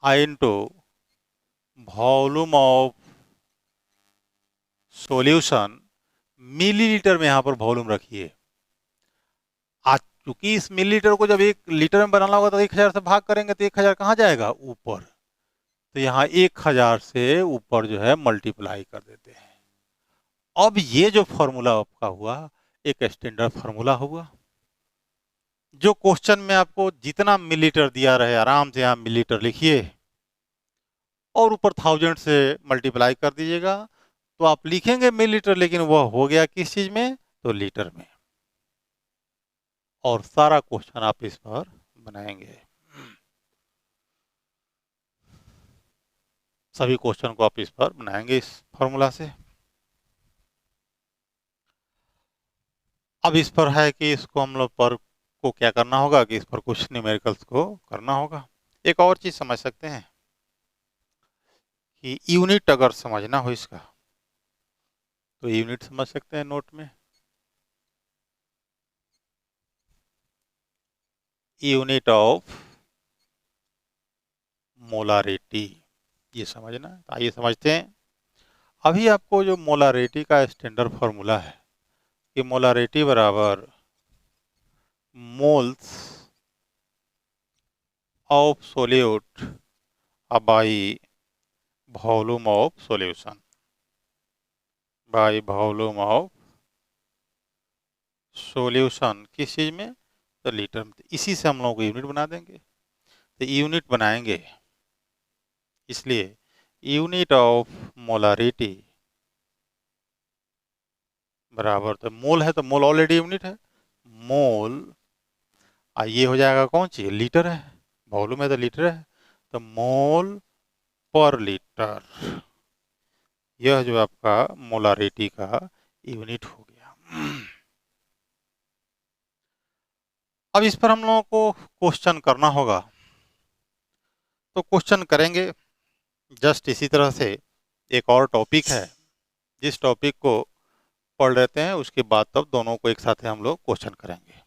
into volume of solution. Millilitre में यहाँ पर वॉल्यूम रखिए। आज चूंकि इस मिलीलीटर को जब 1 लीटर में बनाना होगा तो 1000 से भाग करेंगे तो 1000 कहाँ जाएगा, ऊपर। तो यहाँ 1000 से ऊपर जो है मल्टीप्लाई कर देते हैं। अब ये जो फॉर्मूला आपका हुआ एक स्टैंडर्ड फार्मूला हुआ। जो क्वेश्चन में आपको जितना मिलीलीटर दिया रहे आराम से यहाँ मिलीलीटर लिखिए और ऊपर 1000 से मल्टीप्लाई कर दीजिएगा। तो आप लिखेंगे मिलीलीटर लेकिन वह हो गया किस चीज में, तो लीटर में। और सारा क्वेश्चन आप इस पर बनाएंगे। सभी क्वेश्चन को आप इस पर बनाएंगे इस फॉर्मूला से। अब इस पर है कि इसको हम लोग पर को क्या करना होगा कि इस पर कुछ न्यूमेरिकल्स को करना होगा। एक और चीज समझ सकते हैं कि यूनिट अगर समझना हो इसका तो यूनिट समझ सकते हैं नोट में। यूनिट ऑफ मोलारिटी ये समझना है। तो आइए समझते हैं। अभी आपको जो मोलारिटी का स्टैंडर्ड फार्मूला है कि मोलारिटी बराबर moles of solute by volume of solution by volume of solution किस चीज में, तो लीटर में। इसी से हम लोग यूनिट बना देंगे। तो यूनिट बनाएंगे इसलिए यूनिट ऑफ मोलारिटी बराबर, तो मोल है तो मोल ऑलरेडी यूनिट है, मोल ये हो जाएगा कौन सी, लीटर है, वॉल्यूम है तो लीटर है, तो मोल पर लीटर। यह जो आपका मोलारिटी का यूनिट हो गया। अब इस पर हम लोगों को क्वेश्चन करना होगा। तो क्वेश्चन करेंगे जस्ट इसी तरह से। एक और टॉपिक है जिस टॉपिक को पढ़ लेते हैं उसके बाद तब दोनों को एक साथ हम लोग क्वेश्चन करेंगे।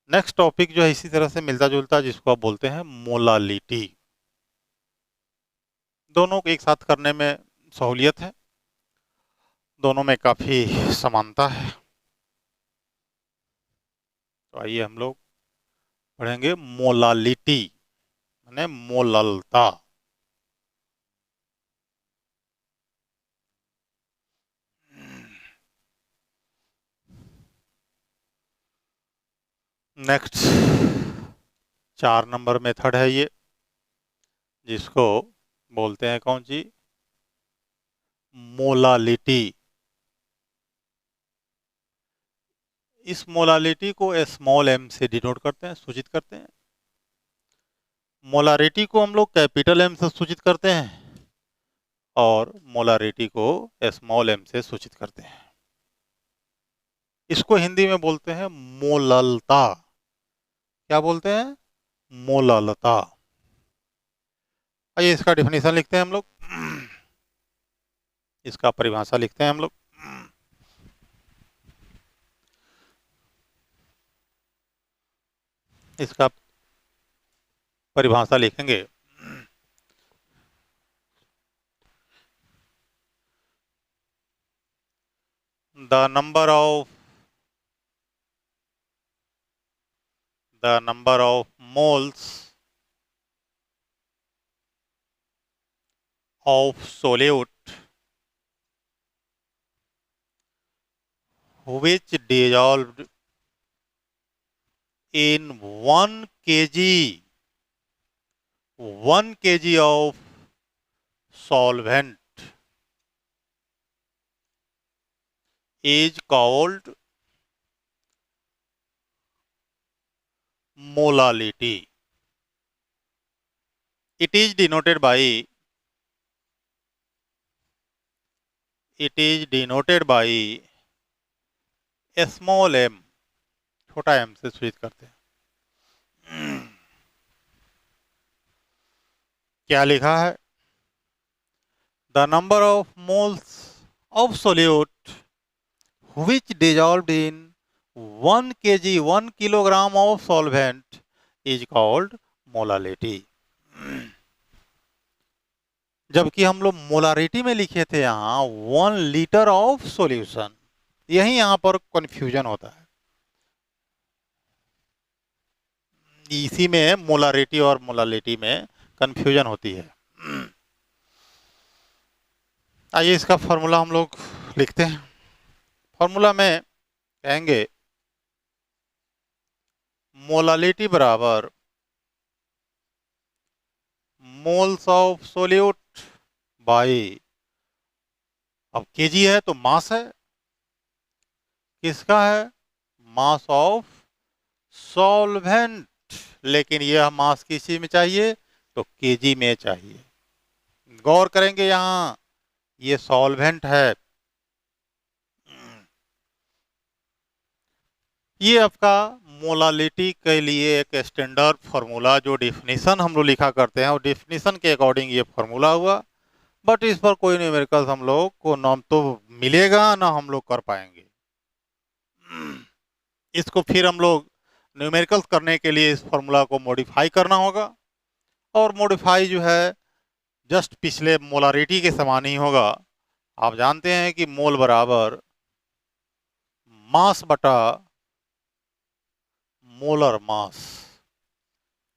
नेक्स्ट टॉपिक जो है इसी तरह से मिलता जुलता जिसको आप बोलते हैं मोलालिटी। दोनों को एक साथ करने में सहूलियत है, दोनों में काफी समानता है। तो आइए हम लोग पढ़ेंगे मोलालिटी माने मोललता। नेक्स्ट 4 नंबर मेथड है ये जिसको बोलते हैं कौन सी, मोलालिटी। इस मोलालिटी को स्मॉल m से डिनोट करते हैं, सूचित करते हैं। मोलारिटी को हम लोग कैपिटल M से सूचित करते हैं और मोलारिटी को स्मॉल m से सूचित करते हैं। इसको हिंदी में बोलते हैं मोललता। क्या बोलते हैं, मोललता। आइए इसका डिफिनेशन लिखते हैं हम लोग, इसका परिभाषा लिखते हैं हम लोग। इसका परिभाषा लिखेंगे, the number of moles of solute which dissolved in 1 kg of solvent is called molality। it is denoted by a small m, छोटा m से स्विच करते हैं। क्या लिखा है? The number of moles of solute which dissolved in 1 kg 1 kilogram of solvent is called molality। जबकि हम लोग मोलारिटी में लिखे थे यहाँ 1 लीटर ऑफ सॉल्यूशन, यही यहाँ पर कंफ्यूजन होता है, इसी में मोलारिटी और मोलालिटी में कंफ्यूजन होती है। आइए इसका फॉर्मूला हम लोग लिखते हैं। फॉर्मूला में कहेंगे मोलालिटी बराबर मोल्स ऑफ सोल्यूट बाई, अब केजी है तो मास है, किसका है? मास ऑफ सॉल्वेंट, लेकिन यह मास किसी में चाहिए तो केजी में चाहिए। गौर करेंगे यहाँ ये सॉल्वेंट है, ये आपका मोलालिटी के लिए एक स्टैंडर्ड फार्मूला, जो डिफिनीशन हम लोग लिखा करते हैं और डिफिनीशन के अकॉर्डिंग ये फार्मूला हुआ। बट इस पर कोई न्यूमेरिकल्स हम लोग को नाम तो मिलेगा ना हम लोग कर पाएंगे। इसको फिर हम लोग न्यूमेरिकल्स करने के लिए इस फार्मूला को मॉडिफाई करना होगा, और मॉडिफाई जो है जस्ट पिछले मोलारिटी के समान ही होगा। आप जानते हैं कि मोल बराबर मास बटा मोलर मास,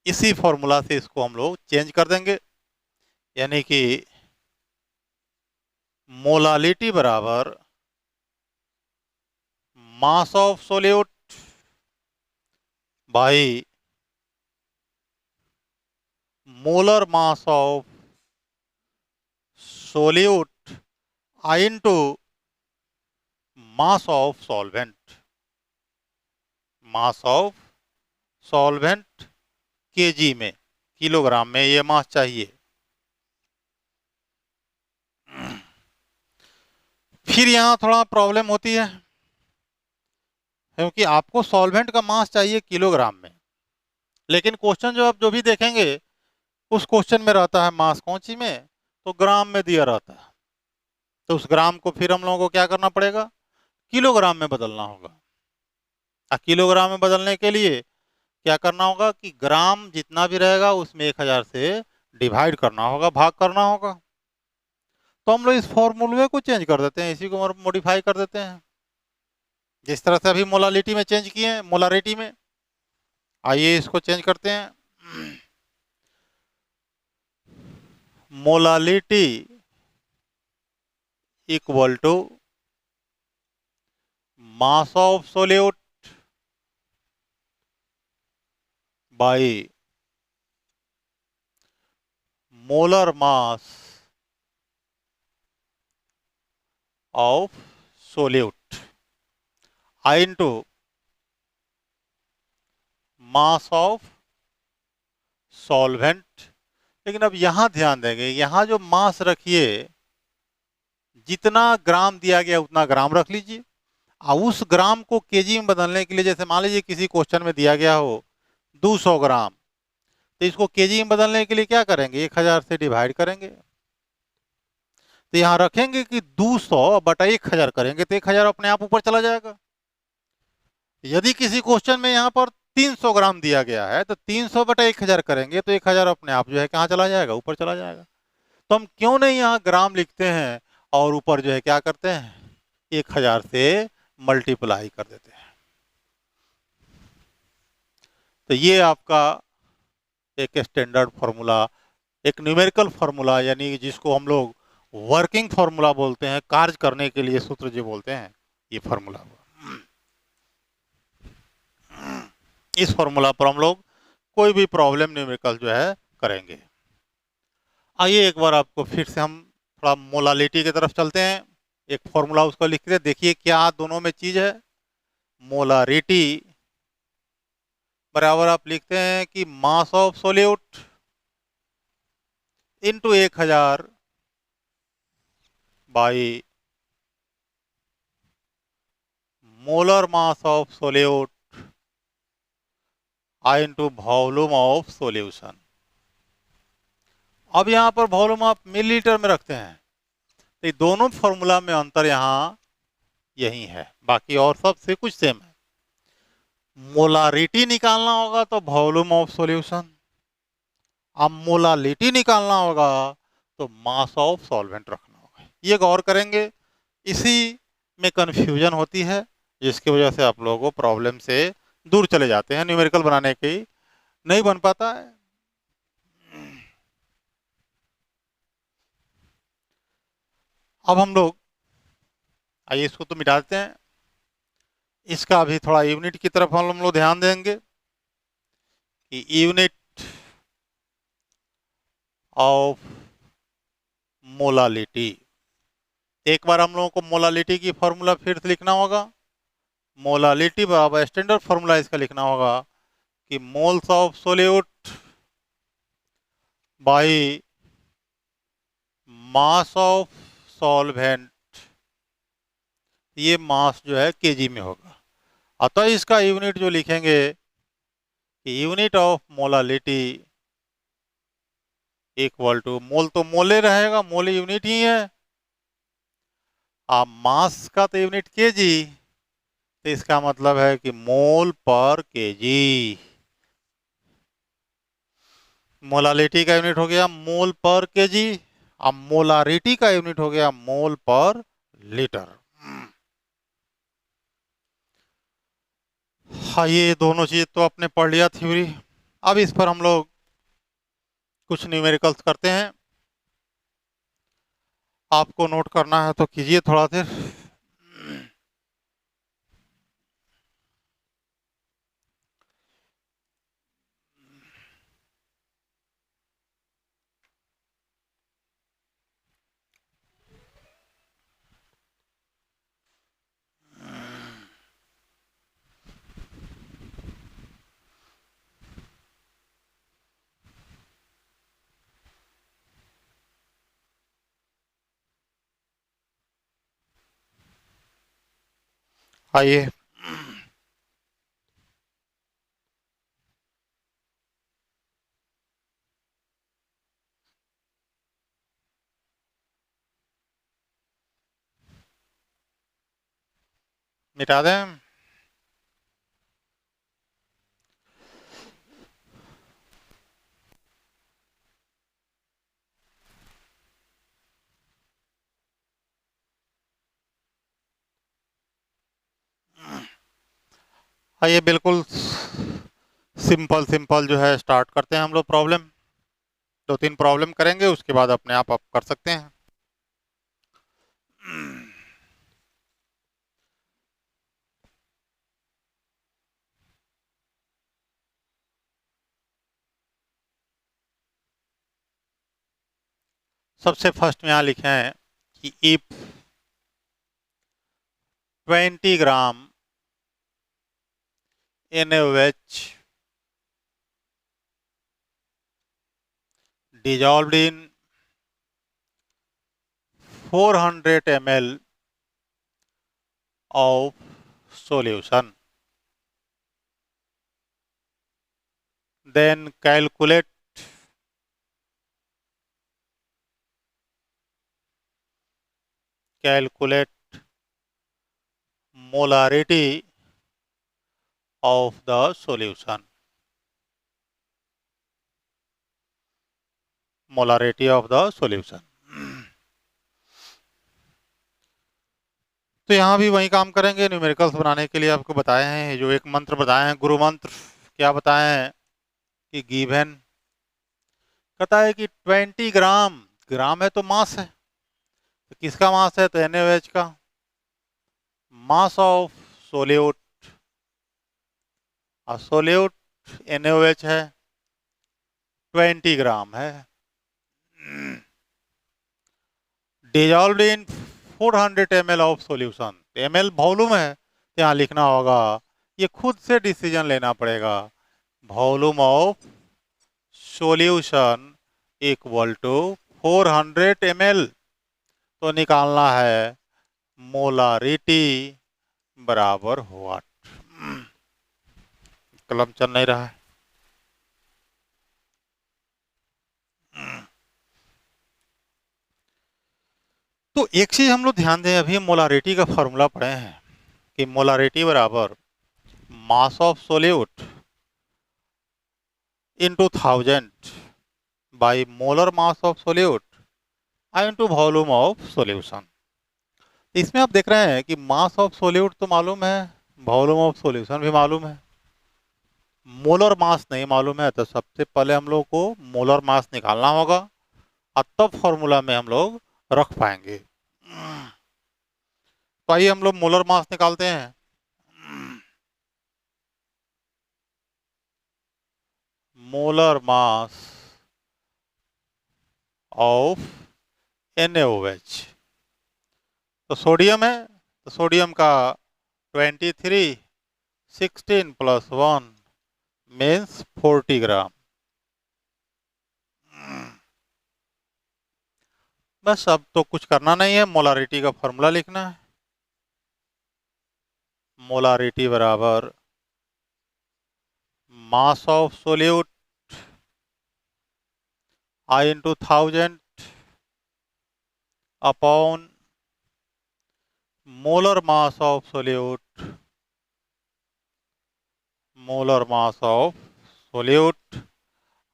इसी फॉर्मूला से इसको हम लोग चेंज कर देंगे, यानी कि मोलालिटी बराबर mass of solute by molar mass of solute into mass of solvent. Mass of solvent KG में, किलोग्राम में ये मास चाहिए। फिर यहाँ थोड़ा प्रॉब्लम होती है, क्योंकि आपको सॉल्वेंट का मास चाहिए किलोग्राम में, लेकिन क्वेश्चन जो आप जो भी देखेंगे उस क्वेश्चन में रहता है मास कौंची में, तो ग्राम में दिया रहता है। तो उस ग्राम को फिर हम लोगों को क्या करना पड़ेगा? किलोग्राम में बदलना होगा। किलोग्राम में बदलने के लिए क्या करना होगा कि ग्राम जितना भी रहेगा उसमें 1000 से डिवाइड करना होगा, भाग करना होगा। तो हम लोग इस फॉर्मूले को चेंज कर देते हैं, इसी को मॉडिफाई कर देते हैं, जिस तरह से अभी मोलालिटी में चेंज किए हैं मोलारिटी में। आइए इसको चेंज करते हैं। Molality equal to mass of solute by molar mass of solute into mass of solvent. लेकिन अब यहां ध्यान देंगे, यहां जो मास रखिए, जितना ग्राम दिया गया उतना ग्राम रख लीजिए, और उस ग्राम को केजी में बदलने के लिए, जैसे मान लीजिए किसी क्वेश्चन में दिया गया हो 200 ग्राम, तो इसको केजी में बदलने के लिए क्या करेंगे? 1000 से डिवाइड करेंगे। तो यहां रखेंगे कि 200 बटा 1000 करेंगे तो 1000 अपने आप ऊपर चला जाएगा। यदि किसी क्वेश्चन में यहाँ पर 300 ग्राम दिया गया है तो 300 बटा 1000 करेंगे तो 1000 अपने आप जो है कहाँ चला जाएगा? ऊपर चला जाएगा। तो हम क्यों नहीं यहाँ ग्राम लिखते हैं और ऊपर जो है क्या करते हैं? 1000 से मल्टीप्लाई कर देते हैं। तो ये आपका एक स्टैंडर्ड फार्मूला, एक न्यूमेरिकल फार्मूला, यानी जिसको हम लोग वर्किंग फार्मूला बोलते हैं, कार्य करने के लिए सूत्र जो बोलते हैं, ये फार्मूला। इस फार्मूला पर हम लोग कोई भी प्रॉब्लम न्यूमेरिकल जो है करेंगे। आइए एक बार आपको फिर से हम थोड़ा मोलालिटी की तरफ चलते हैं। एक फॉर्मूला उसको लिखते हैं, देखिए क्या दोनों में चीज है। मोलारिटी बराबर आप लिखते हैं कि mass of solute into 1000 by molar mass of solute I into volume of solution. अब यहां पर वॉल्यूम आप मिलीलीटर में रखते हैं, तो ये दोनों फॉर्मूला में अंतर यहां यही है, बाकी और सब से कुछ सेम है। मोलारिटी निकालना होगा तो वॉल्यूम ऑफ सॉल्यूशन, अब मोलालिटी निकालना होगा तो मास ऑफ सॉल्वेंट रखना होगा। ये गौर करेंगे, इसी में कंफ्यूजन होती है, जिसकी वजह से आप लोगों को प्रॉब्लम से दूर चले जाते हैं, न्यूमेरिकल बनाने की नहीं बन पाता है। अब हम लोग आइए इसको तो मिटा देते हैं, इसका अभी थोड़ा यूनिट की तरफ हम लोग ध्यान देंगे कि यूनिट ऑफ मोलालिटी। एक बार हम लोगों को मोलालिटी की फॉर्मूला फिर से लिखना होगा। मोलालिटी बराबर स्टैंडर्ड फॉर्मूला इसका लिखना होगा कि moles of solute by mass of solvent, ये मास जो है केजी में होगा। अतः इसका यूनिट जो लिखेंगे कि unit of molality equal to, mole तो मोले रहेगा, मोल यूनिट ही है, अब मास का तो यूनिट केजी, तो इसका मतलब है कि मोल पर केजी। मोलालिटी का यूनिट हो गया मोल पर केजी, अब मोलारिटी का यूनिट हो गया मोल पर लीटर। हाँ, ये दोनों चीज तो आपने पढ़ लिया थ्योरी। अब इस पर हम लोग कुछ न्यूमेरिकल्स करते हैं, आपको नोट करना है तो कीजिए थोड़ा देर। आइए मिटा दें। आइए बिल्कुल सिंपल सिंपल जो है स्टार्ट करते हैं हम लोग प्रॉब्लम। दो तीन प्रॉब्लम करेंगे, उसके बाद अपने आप कर सकते हैं। सबसे फर्स्ट में यहाँ लिखे हैं कि if 20 gram NaOH dissolved in 400 ml of solution, then calculate molarity of the solution. Molarity of the solution. तो यहाँ भी वही काम करेंगे, न्यूमेरिकल्स बनाने के लिए आपको बताए हैं, जो एक मंत्र बताए हैं, गुरु मंत्र। क्या बताए हैं कि गिवन कहता है कि 20 ग्राम, ग्राम है तो मास है, तो किसका मास है, तो NaOH का। मास ऑफ सोल्यूट, सोल्यूट NaOH है, 20 ग्राम है, dissolved in 400 ml of solution. ml volume है, तो यहाँ लिखना होगा, ये खुद से डिसीजन लेना पड़ेगा, volume of solution equal to 400 ml। तो निकालना है मोलारिटी बराबर व्हाट। कलम चल नहीं रहा है। तो एक चीज हम लोग ध्यान दें, अभी मोलारिटी का फॉर्मूला पढ़े हैं कि मोलारिटी बराबर mass of solute into 1000 by molar mass of solute into volume of solution. इसमें आप देख रहे हैं कि मास ऑफ सोल्यूट तो मालूम है, वॉल्यूम ऑफ सॉल्यूशन भी मालूम है, मोलर मास नहीं मालूम है। तो सबसे पहले हम लोग को मोलर मास निकालना होगा और तब फॉर्मूला में हम लोग रख पाएंगे। तो आइए हम लोग मोलर मास निकालते हैं। Molar mass of NaOH। तो सोडियम है, तो सोडियम का 23, 16 प्लस 1 मीन्स 40 ग्राम। बस अब तो कुछ करना नहीं है, मोलारिटी का फॉर्मूला लिखना है। मोलारिटी बराबर mass of solute I into 1000 upon molar mass of solute, molar mass of solute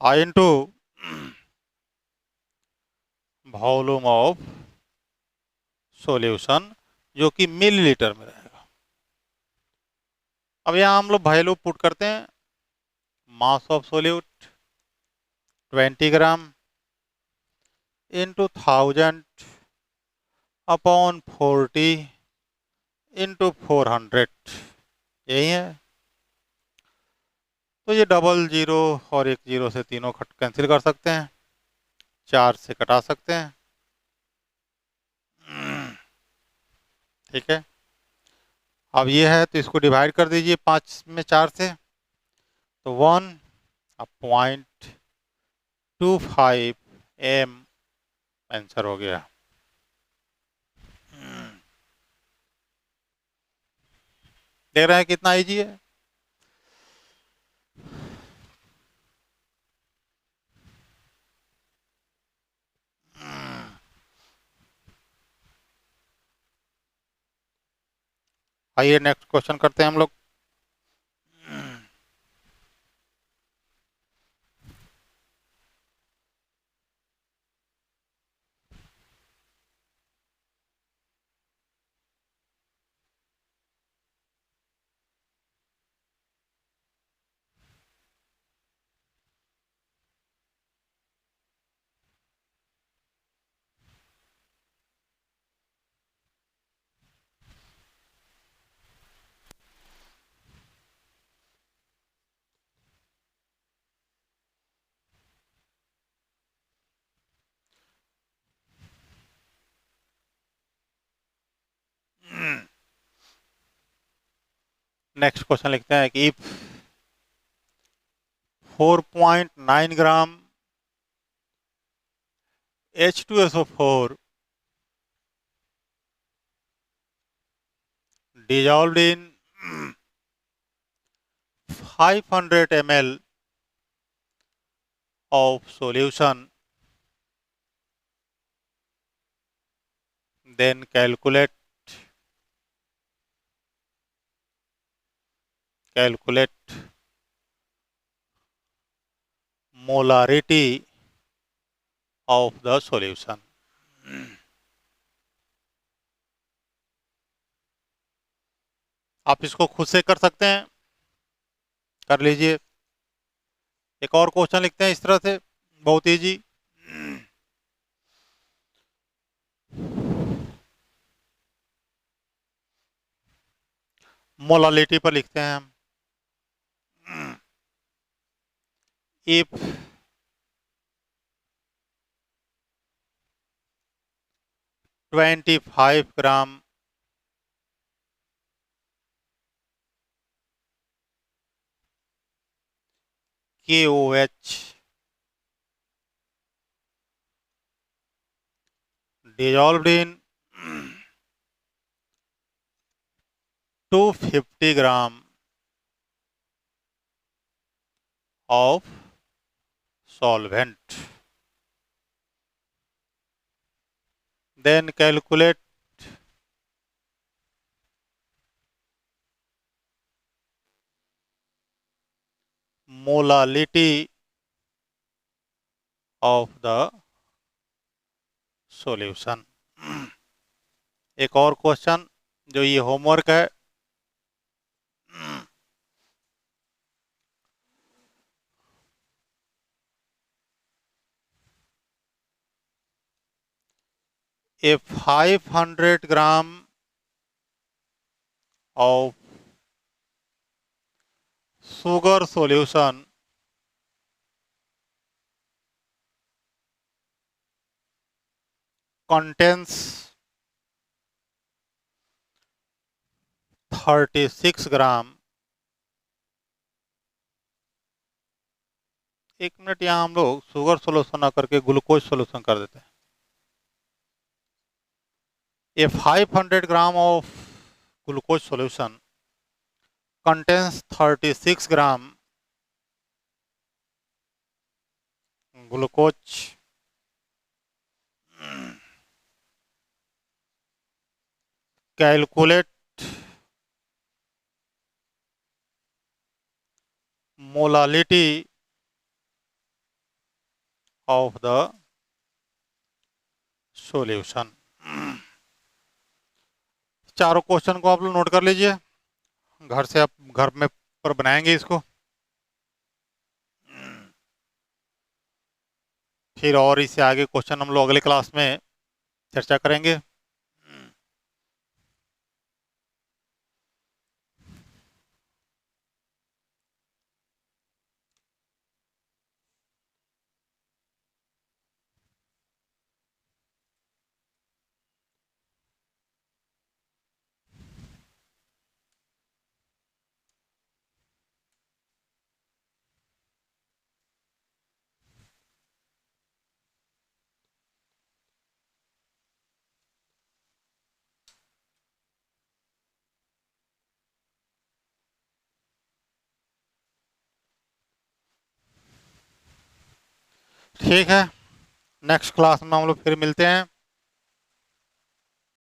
I into volume of solution, जो कि मिलीलीटर में रहेगा। अब यहाँ हम लोग वैल्यू पुट करते हैं। मास of solute 20 gram into 1000 upon 40 into 400, यही है। तो ये डबल जीरो और एक जीरो से तीनों कैंसिल कर सकते हैं, 4 से कटा सकते हैं। ठीक है, अब ये है तो इसको डिवाइड कर दीजिए 5 में 4 से, तो 1.25 m आंसर हो गया। देख रहे हैं कितना इजी है। आइए नेक्स्ट क्वेश्चन करते हैं हम लोग। नेक्स्ट क्वेश्चन लिखते हैं कि if 4.9 gram H2SO4 dissolved in 500 ml of solution, then calculate molarity of the solution। आप इसको खुद से कर सकते हैं, कर लीजिए। एक और क्वेश्चन लिखते हैं इस तरह से, बहुत इजी। मोलालिटी पर लिखते हैं हम, if 25 gram KOH dissolved in 250 gram of solvent. Then calculate molality of the solution. एक और क्वेश्चन जो ये होमवर्क है, a 500 gram of sugar solution contains 36 ग्राम, एक मिनट यहाँ हम लोग शुगर सोल्यूशन ना करके ग्लूकोज सोल्यूशन कर देते हैं। ए 500 gram of glucose solution contains 36 gram glucose. Calculate molality of the solution. चारों क्वेश्चन को आप लोग नोट कर लीजिए, घर से आप घर में पर बनाएंगे इसको, फिर और इससे आगे क्वेश्चन हम लोग अगले क्लास में चर्चा करेंगे। ठीक है, नेक्स्ट क्लास में हम लोग फिर मिलते हैं।